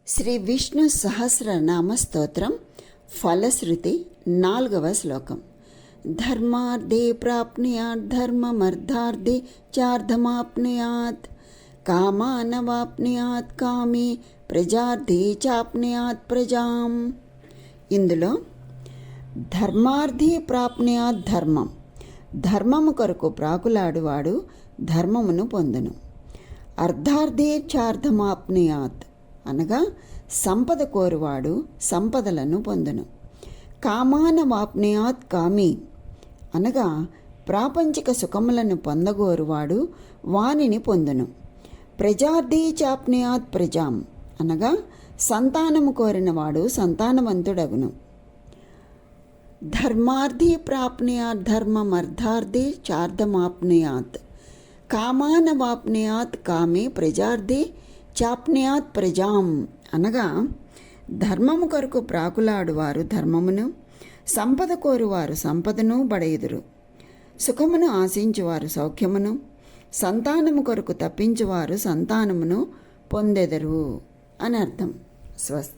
శ్రీ విష్ణు సహస్రనామ స్తోత్రం ఫలశ్రుతి 4వ శ్లోకం. ధర్మార్థే ప్రాప్నుయాత్ ధర్మమర్థార్థే చార్థమాప్నుయాత్ కామానవాప్నుయాత్ కామే ప్రజార్థే చాప్నుయాత్ ప్రజాం. ఇందులో ధర్మార్థే ప్రాప్నుయాత్ ధర్మం, ధర్మము కొరకు ప్రాకులాడువాడు ధర్మమును పొందును. అర్థార్థే చార్థమాప్నుయాత్ అనగా సంపద కోరువాడు సంపదలను పొందును. కామానవాప్నుయాత్ కామి అనగా ప్రాపంచిక సుఖములను పొందగోరువాడు వానిని పొందును. ప్రజార్థీ చాప్నుయాత్ ప్రజాం అనగా సంతానము కోరినవాడు సంతానవంతుడగును. ధర్మార్థీ ప్రాప్నుయాత్ ధర్మమర్థార్థే చార్థమాప్నుయాత్ కామానవాప్నుయాత్ కామే ప్రజార్థే చాప్నుయాత్ ప్రజాం అనగా ధర్మము కొరకు ప్రాకులాడువారు ధర్మమును, సంపద కోరువారు సంపదను బడయుదురు. సుఖమును ఆశించువారు సౌఖ్యమును, సంతానము కొరకు తప్పించువారు సంతానమును పొందెదరు అని అర్థం. స్వస్తి.